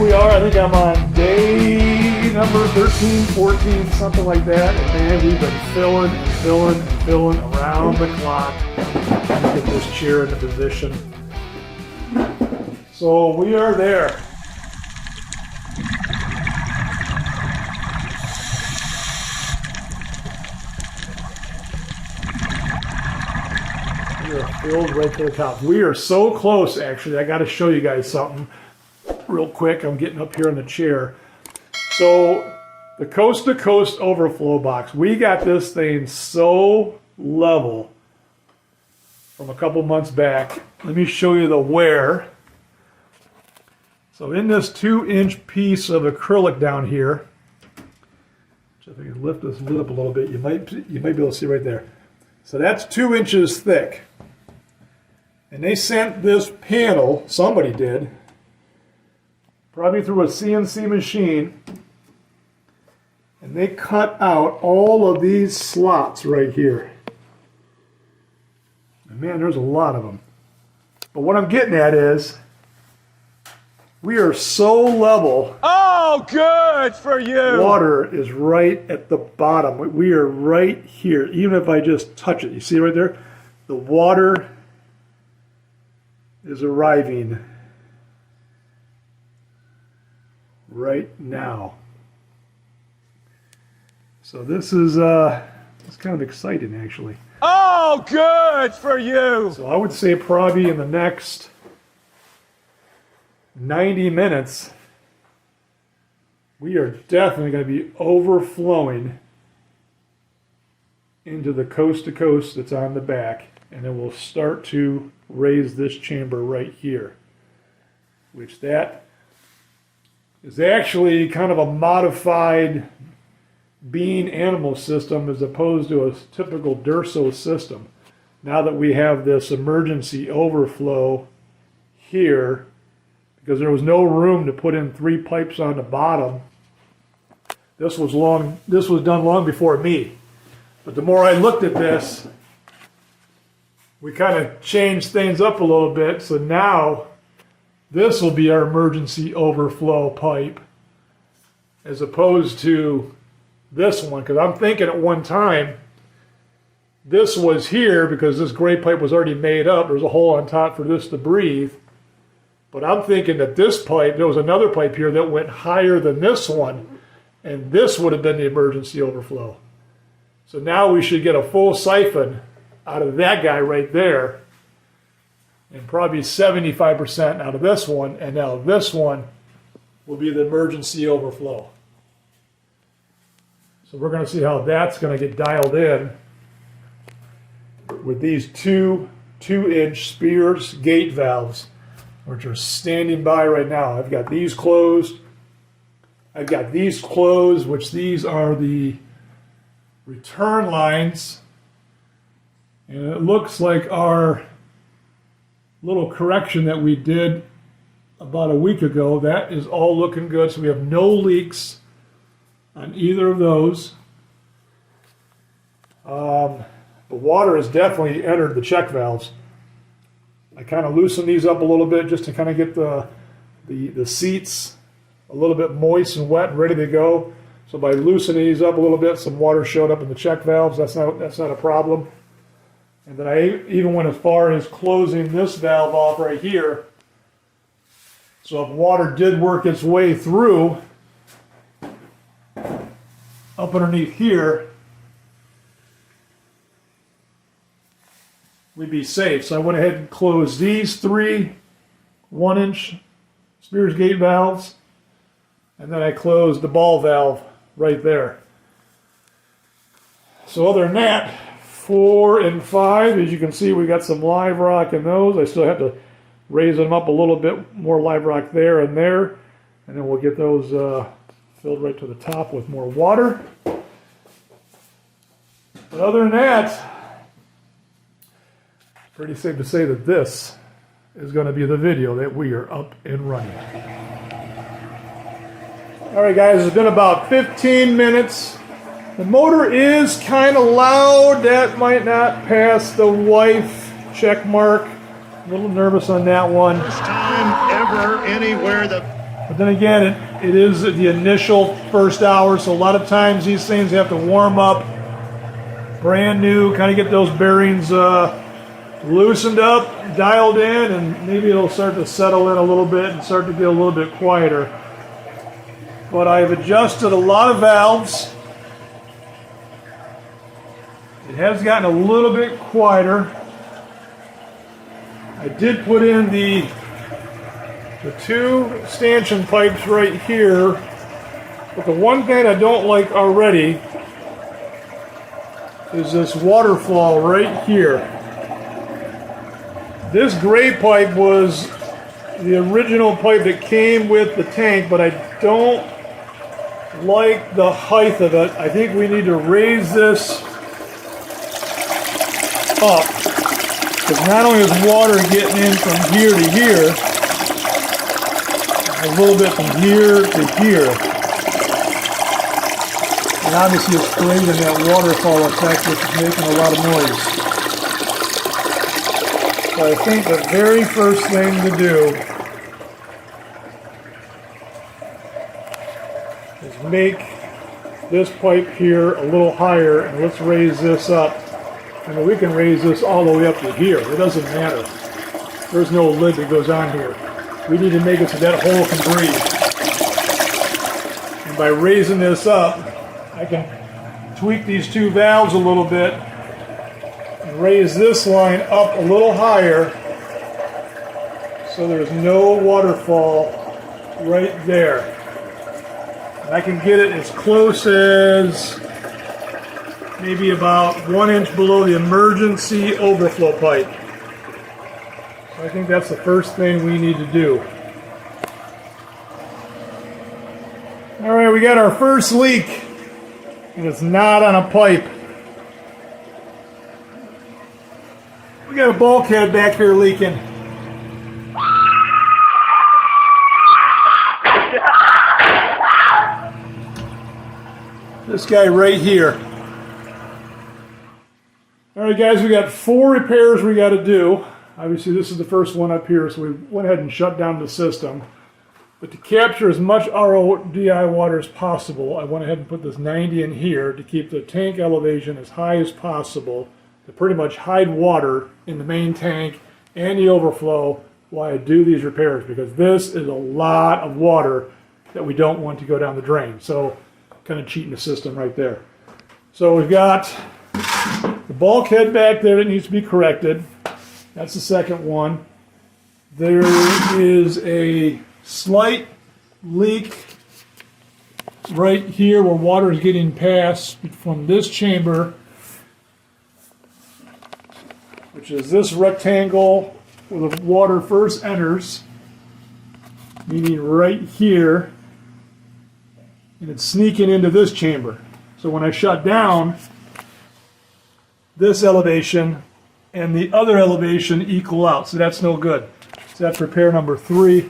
we are. I think I'm on day number 13, 14, something like that. And man, we've been filling around the clock to get this chair into position. So we are there. We are filled right to the top. We are so close, actually. I got to show you guys something real quick. I'm getting up here in the chair. So the coast-to-coast overflow box, we got this thing so level from a couple months back. Let me show you the wear. So in this 2-inch piece of acrylic down here, which if I can lift this lid up a little bit, you might be able to see right there. So that's 2 inches thick. And they sent this panel, somebody did, probably through a CNC machine, and they cut out all of these slots right here. And man, there's a lot of them. But what I'm getting at is, we are so level. Oh, good for you. Water is right at the bottom. We are right here. Even if I just touch it, you see right there? The water is arriving right now. So this is it's kind of exciting, actually. Oh, good for you. So I would say probably in the next 90 minutes, we are definitely going to be overflowing into the coast-to-coast that's on the back, and then we'll start to raise this chamber right here, which that is actually kind of a modified being animal system as opposed to a typical Durso system. Now that we have this emergency overflow here, because there was no room to put in 3 pipes on the bottom. This was done long before me. But the more I looked at this, we kind of changed things up a little bit. So now this will be our emergency overflow pipe as opposed to this one. Because I'm thinking at one time this was here because this gray pipe was already made up. There's a hole on top for this to breathe. But I'm thinking that this pipe, there was another pipe here that went higher than this one, and this would have been the emergency overflow. So now we should get a full siphon out of that guy right there, and probably 75% out of this one, and now this one will be the emergency overflow. So we're going to see how that's going to get dialed in with these two 2-inch Spears gate valves, which are standing by right now. I've got these closed. I've got these closed, which these are the return lines. And it looks like our little correction that we did about a week ago, that is all looking good. So we have no leaks on either of those. The water has definitely entered the check valves. I kind of loosened these up a little bit just to kind of get the seats a little bit moist and wet and ready to go. So by loosening these up a little bit, some water showed up in the check valves. That's not a problem. And then I even went as far as closing this valve off right here. So if water did work its way through up underneath here, we'd be safe. So I went ahead and closed these 3 1-inch Spears gate valves, and then I closed the ball valve right there. So other than that, 4 and 5, as you can see, we got some live rock in those. I still have to raise them up a little bit more live rock there, and then we'll get those filled right to the top with more water. But other than that, pretty safe to say that this is going to be the video that we are up and running. All right, guys, it's been about 15 minutes. The motor is kind of loud. That might not pass the wife check mark. A little nervous on that one. First time ever anywhere that But then again, it is the initial first hour, so a lot of times these things have to warm up, brand new, kind of get those bearings loosened up, dialed in, and maybe it'll start to settle in a little bit and start to get a little bit quieter. But I've adjusted a lot of valves. It has gotten a little bit quieter. I did put in the two stanchion pipes right here, but the one thing I don't like already is this waterfall right here. This gray pipe was the original pipe that came with the tank, but I don't like the height of it. I think we need to raise this up, because not only is water getting in from here to here, a little bit from here to here, and obviously it's creating that waterfall effect, which is making a lot of noise. So I think the very first thing to do is make this pipe here a little higher, and let's raise this up. I mean, we can raise this all the way up to here. It doesn't matter. There's no lid that goes on here. We need to make it so that hole can breathe. And by raising this up, I can tweak these two valves a little bit and raise this line up a little higher so there's no waterfall right there. And I can get it as close as maybe about 1 inch below the emergency overflow pipe. So I think that's the first thing we need to do. All right, we got our first leak, and it's not on a pipe. We got a bulkhead back here leaking. This guy right here. All right, guys, we got 4 repairs we got to do. Obviously, this is the first one up here, so we went ahead and shut down the system. But to capture as much RODI water as possible, I went ahead and put this 90 in here to keep the tank elevation as high as possible, to pretty much hide water in the main tank and the overflow while I do these repairs, because this is a lot of water that we don't want to go down the drain. So, kind of cheating the system right there. So we've got the bulkhead back there that needs to be corrected. That's the second one. There is a slight leak right here where water is getting passed from this chamber, which is this rectangle where the water first enters, meaning right here, and it's sneaking into this chamber. So when I shut down, this elevation and the other elevation equal out, so that's no good. So that's repair number 3.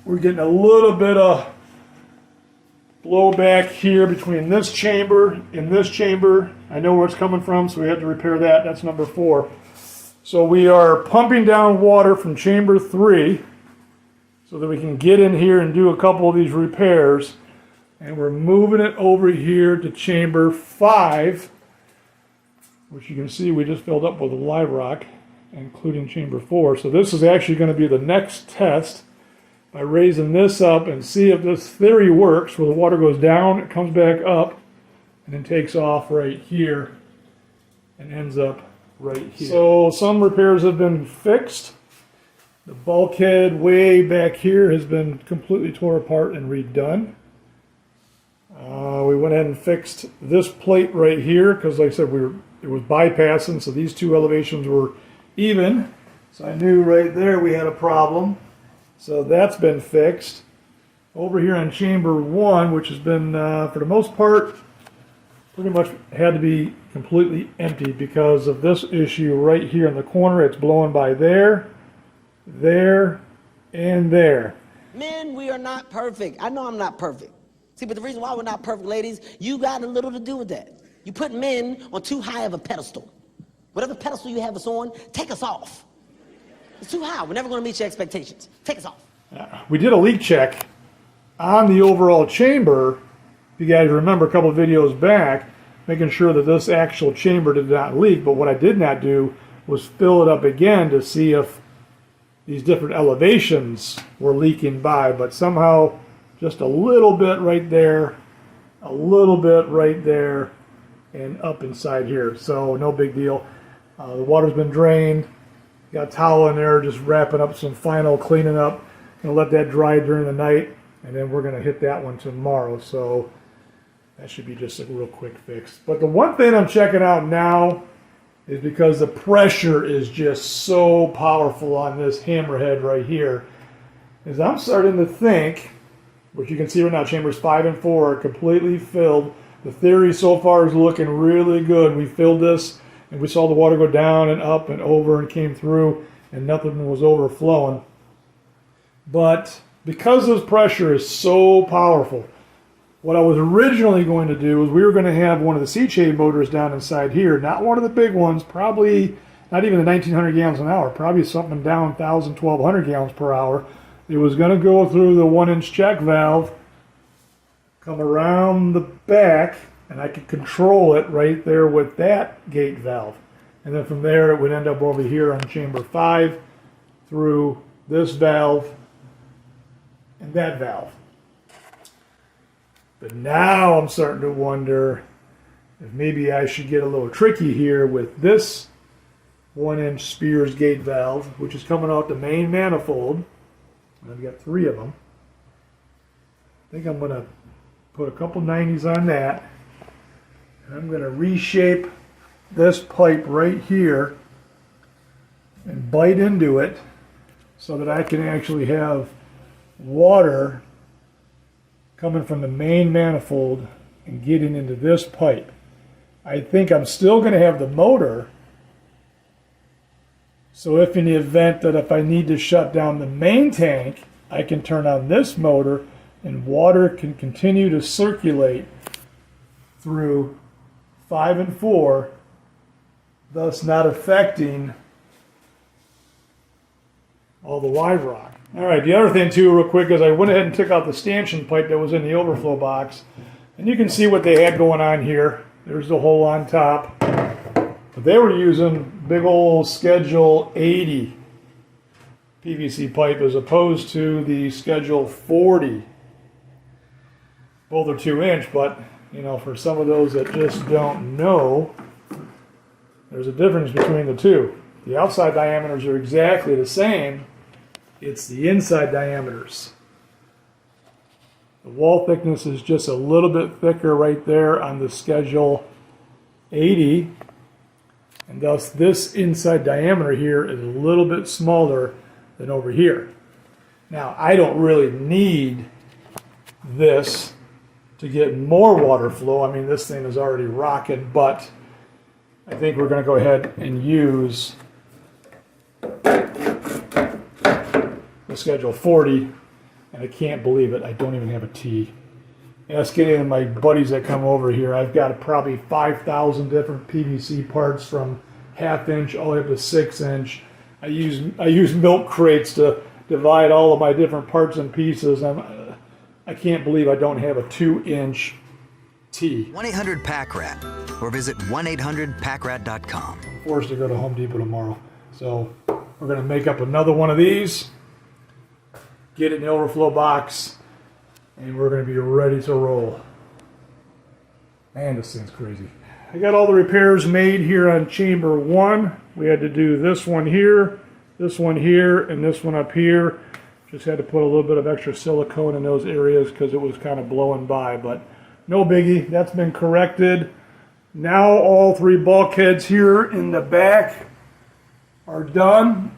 We're getting a little bit of blowback here between this chamber and this chamber. I know where it's coming from, so we have to repair that. That's number 4. So we are pumping down water from chamber 3 so that we can get in here and do a couple of these repairs. And we're moving it over here to chamber 5, which you can see we just filled up with a live rock, including chamber 4. So this is actually going to be the next test by raising this up and see if this theory works, where the water goes down, it comes back up, and then takes off right here and ends up right here. So some repairs have been fixed. The bulkhead way back here has been completely tore apart and redone. We went ahead and fixed this plate right here because, like I said, it was bypassing, so these two elevations were even. So I knew right there we had a problem. So that's been fixed. Over here on chamber 1, which has been, for the most part, pretty much had to be completely empty because of this issue right here in the corner. It's blowing by there, there, and there. Men, we are not perfect. I know I'm not perfect. See, but the reason why we're not perfect, ladies, you got a little to do with that. You put men on too high of a pedestal. Whatever pedestal you have us on, take us off. It's too high. We're never going to meet your expectations. Take us off. We did a leak check on the overall chamber. If you guys remember a couple of videos back, making sure that this actual chamber did not leak. But what I did not do was fill it up again to see if these different elevations were leaking by. But somehow, just a little bit right there, a little bit right there, and up inside here. So no big deal. The water's been drained. Got a towel in there, just wrapping up some final cleaning up. Gonna let that dry during the night, and then we're gonna hit that one tomorrow. So that should be just a real quick fix. But the one thing I'm checking out now is because the pressure is just so powerful on this hammerhead right here, is I'm starting to think, which you can see right now, chambers 5 and 4 are completely filled. The theory so far is looking really good. We filled this, and we saw the water go down and up and over and came through, and nothing was overflowing. But because this pressure is so powerful, what I was originally going to do was we were going to have one of the sea chain motors down inside here, not one of the big ones, probably not even the 1900 gallons an hour, probably something down 1,000, 1,200 gallons per hour. It was going to go through the 1-inch check valve, come around the back, and I could control it right there with that gate valve. And then from there, it would end up over here on chamber 5 through this valve and that valve. But now I'm starting to wonder if maybe I should get a little tricky here with this 1-inch Spears gate valve, which is coming out the main manifold. I've got 3 of them. I think I'm going to put a couple 90s on that. And I'm going to reshape this pipe right here and bite into it so that I can actually have water coming from the main manifold and getting into this pipe. I think I'm still going to have the motor, so if in the event that if I need to shut down the main tank, I can turn on this motor and water can continue to circulate through 5 and 4, thus not affecting all the live rock. All right, the other thing too, real quick, is I went ahead and took out the stanchion pipe that was in the overflow box, and you can see what they had going on here. There's the hole on top. But they were using big old Schedule 80 PVC pipe as opposed to the Schedule 40. Both are 2-inch, but you know, for some of those that just don't know, there's a difference between the two. The outside diameters are exactly the same. It's the inside diameters. The wall thickness is just a little bit thicker right there on the Schedule 80. And thus this inside diameter here is a little bit smaller than over here. Now, I don't really need this to get more water flow. I mean, this thing is already rocking, but I think we're going to go ahead and use the Schedule 40, and I can't believe it, I don't even have a T. Ask any of my buddies that come over here. I've got probably 5,000 different PVC parts from 1/2 inch all the way up to 6-inch. I use milk crates to divide all of my different parts and pieces. I can't believe I don't have a 2-inch T. 1-800-PACK-RAT or visit 1-800-PACKRAT.com. I'm forced to go to Home Depot tomorrow. So we're going to make up another one of these, get it in the overflow box, and we're going to be ready to roll. Man, this thing's crazy. I got all the repairs made here on chamber 1. We had to do this one here, and this one up here. Just had to put a little bit of extra silicone in those areas because it was kind of blowing by, but no biggie. That's been corrected. Now all 3 bulkheads here in the back are done.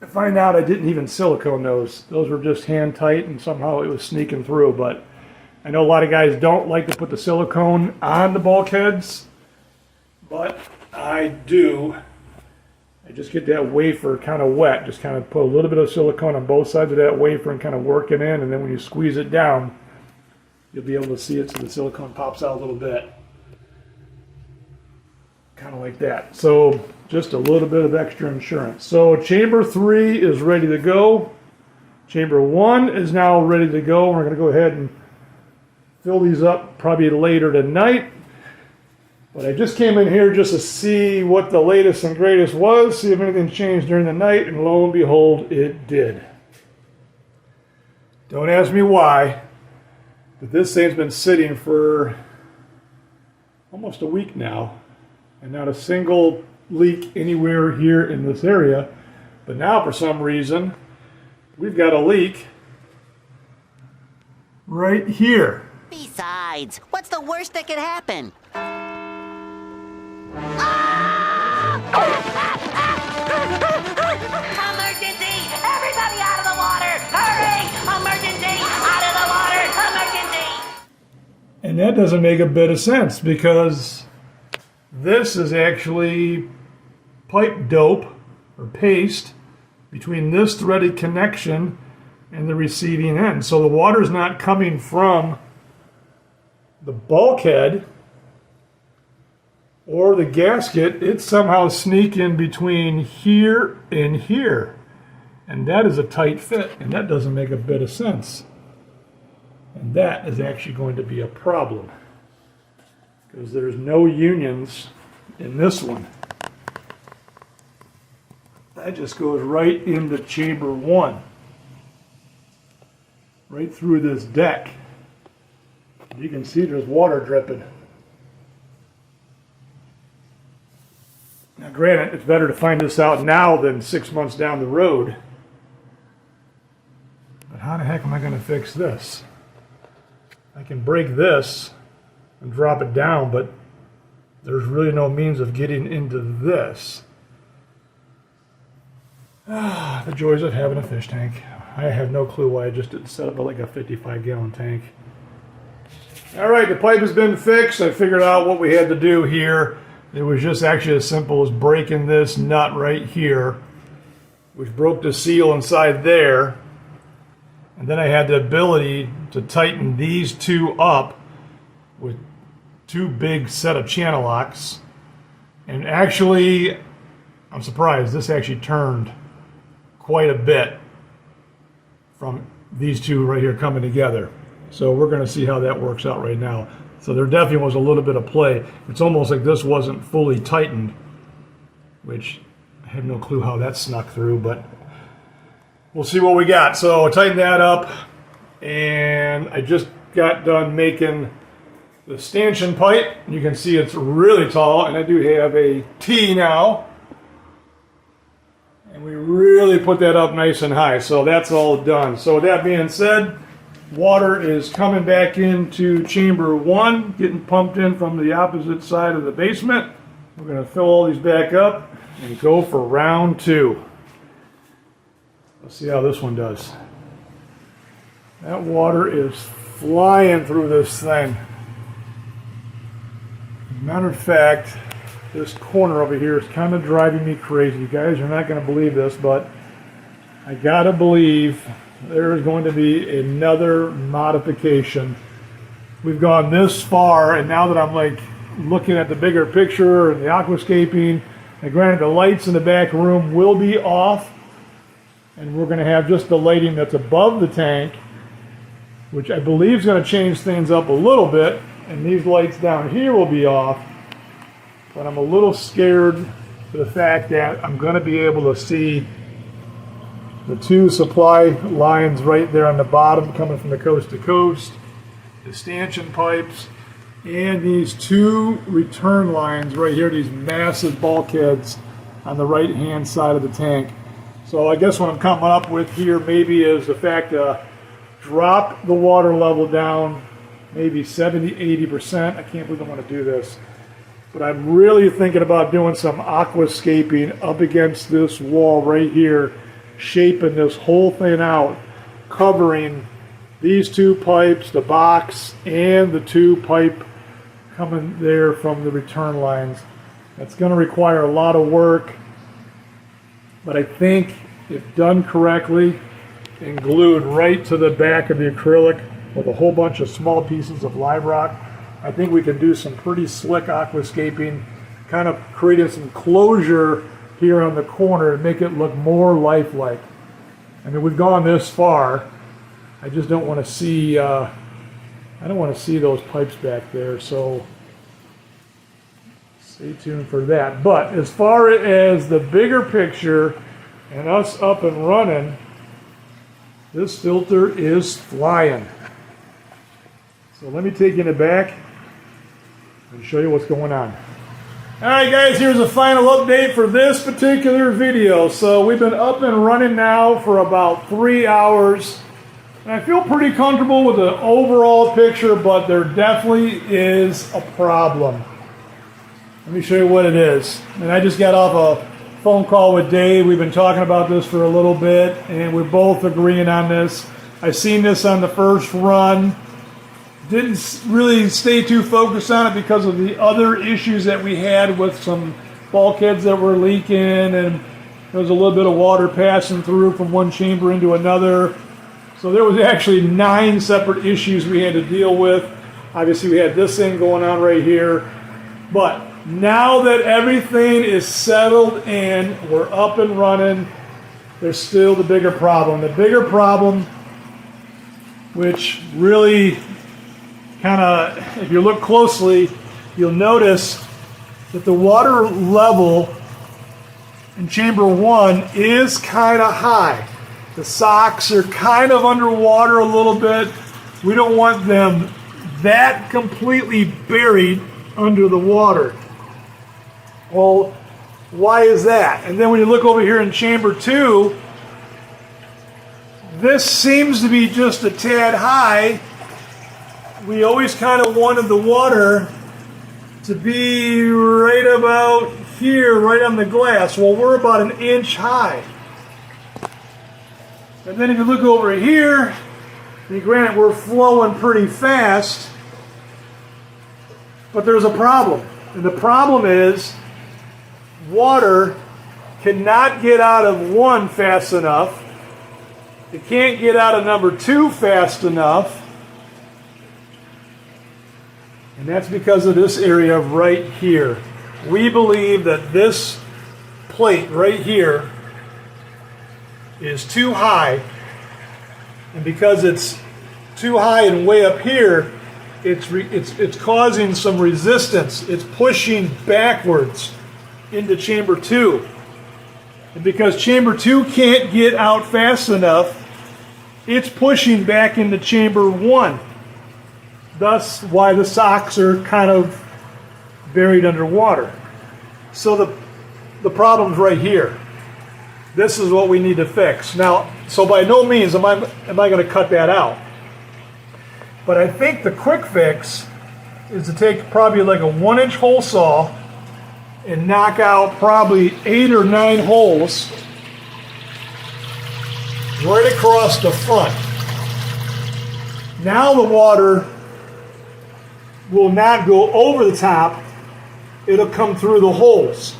I find out I didn't even silicone those. Those were just hand tight and somehow it was sneaking through, but I know a lot of guys don't like to put the silicone on the bulkheads, but I do. I just get that wafer kind of wet. Just kind of put a little bit of silicone on both sides of that wafer and kind of work it in, and then when you squeeze it down, you'll be able to see it so the silicone pops out a little bit. Kind of like that. So just a little bit of extra insurance. So chamber 3 is ready to go. Chamber 1 is now ready to go. We're going to go ahead and fill these up probably later tonight. But I just came in here just to see what the latest and greatest was, see if anything changed during the night, and lo and behold, it did. Don't ask me why, but this thing's been sitting for almost a week now, and not a single leak anywhere here in this area. But now, for some reason, we've got a leak right here. Besides, what's the worst that could happen? Emergency! Everybody out of the water! Hurry! Emergency! Out of the water! Emergency! And that doesn't make a bit of sense because this is actually pipe dope or paste between this threaded connection and the receiving end. So the water's not coming from the bulkhead or the gasket. It's somehow sneaking between here and here. And that is a tight fit, and that doesn't make a bit of sense. And that is actually going to be a problem because there's no unions in this one. That just goes right into chamber 1, right through this deck. You can see there's water dripping. Now granted, it's better to find this out now than 6 months down the road. But how the heck am I going to fix this? I can break this and drop it down, but there's really no means of getting into this. The joys of having a fish tank. I have no clue why I just didn't set up like a 55-gallon tank. All right, the pipe has been fixed. I figured out what we had to do here. It was just actually as simple as breaking this nut right here, which broke the seal inside there. And then I had the ability to tighten these two up with two big set of channel locks. And actually, I'm surprised, this actually turned quite a bit from these two right here coming together. So we're going to see how that works out right now. So there definitely was a little bit of play. It's almost like this wasn't fully tightened, which I have no clue how that snuck through, but we'll see what we got. So I tightened that up, and I just got done making the stanchion pipe. You can see it's really tall, and I do have a T now. And we really put that up nice and high. So that's all done. So with that being said, water is coming back into chamber 1, getting pumped in from the opposite side of the basement. We're going to fill all these back up and go for round 2. Let's see how this one does. That water is flying through this thing. As a matter of fact, this corner over here is kind of driving me crazy. You guys are not going to believe this, but I got to believe there is going to be another modification. We've gone this far, and now that I'm like looking at the bigger picture and the aquascaping, and granted the lights in the back room will be off, and we're going to have just the lighting that's above the tank, which I believe is going to change things up a little bit, and these lights down here will be off. But I'm a little scared for the fact that I'm going to be able to see the two supply lines right there on the bottom coming from the coast to coast, the stanchion pipes, and these two return lines right here, these massive bulkheads on the right hand side of the tank. So I guess what I'm coming up with here maybe is the fact to drop the water level down maybe 70-80%. I can't believe I'm going to do this. But I'm really thinking about doing some aquascaping up against this wall right here, shaping this whole thing out, covering these two pipes, the box, and the two pipe coming there from the return lines. That's going to require a lot of work, but I think if done correctly and glued right to the back of the acrylic with a whole bunch of small pieces of live rock, I think we can do some pretty slick aquascaping, kind of creating some closure here on the corner and make it look more lifelike. I mean, we've gone this far. I just don't want to see, I don't want to see those pipes back there, so stay tuned for that. But as far as the bigger picture and us up and running, this filter is flying. So let me take you in the back and show you what's going on. Alright guys, here's a final update for this particular video. So we've been up and running now for about 3 hours. And I feel pretty comfortable with the overall picture, but there definitely is a problem. Let me show you what it is. And I just got off a phone call with Dave. We've been talking about this for a little bit, and we're both agreeing on this. I seen this on the first run. Didn't really stay too focused on it because of the other issues that we had with some bulkheads that were leaking, and there was a little bit of water passing through from one chamber into another. So there was actually 9 separate issues we had to deal with. Obviously we had this thing going on right here. But now that everything is settled and we're up and running, there's still the bigger problem. The bigger problem, which really kind of, if you look closely, you'll notice that the water level in chamber 1 is kind of high. The socks are kind of underwater a little bit. We don't want them that completely buried under the water. Well, why is that? And then when you look over here in chamber 2, this seems to be just a tad high. We always kind of wanted the water to be right about here, right on the glass. Well, we're about 1 inch high. And then if you look over here, and granted we're flowing pretty fast, but there's a problem. And the problem is water cannot get out of 1 fast enough. It can't get out of number 2 fast enough. And that's because of this area right here. We believe that this plate right here is too high, and because it's too high and way up here, it's causing some resistance. It's pushing backwards into chamber 2, and because chamber 2 can't get out fast enough, it's pushing back into chamber 1. Thus, why the socks are kind of buried underwater. So the problem's right here. This is what we need to fix. Now, so by no means am I going to cut that out. But I think the quick fix is to take probably like a 1-inch hole saw and knock out probably 8 or 9 holes right across the front. Now the water will not go over the top. It'll come through the holes.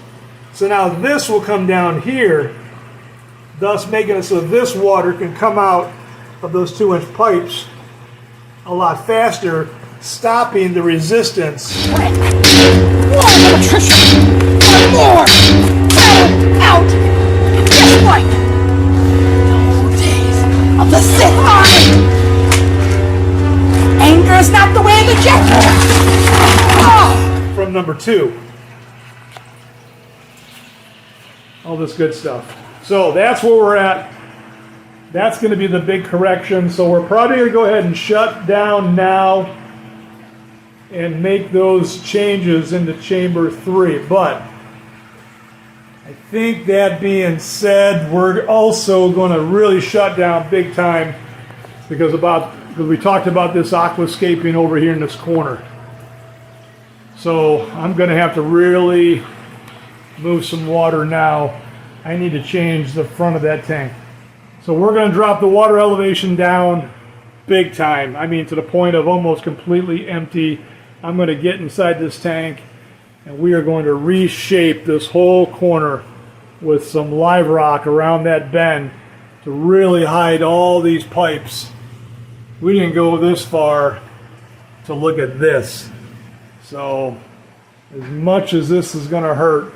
So now this will come down here, thus making it so this water can come out of those 2-inch pipes a lot faster, stopping the resistance. More electrician! More! Out! Just like the days of the Sith Army! Anger is not the way of the Jedi! Oh. From number 2. All this good stuff. So that's where we're at. That's going to be the big correction. So we're probably going to go ahead and shut down now and make those changes into chamber 3. But I think that being said, we're also going to really shut down big time because we talked about this aquascaping over here in this corner. So I'm going to have to really move some water now. I need to change the front of that tank. So we're going to drop the water elevation down big time. I mean, to the point of almost completely empty. I'm going to get inside this tank and we are going to reshape this whole corner with some live rock around that bend to really hide all these pipes. We didn't go this far to look at this. So as much as this is going to hurt,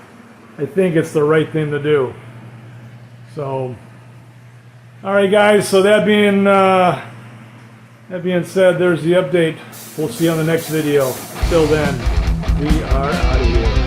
I think it's the right thing to do. So All right, guys. So that being said, there's the update. We'll see you on the next video. Till then, we are out of here.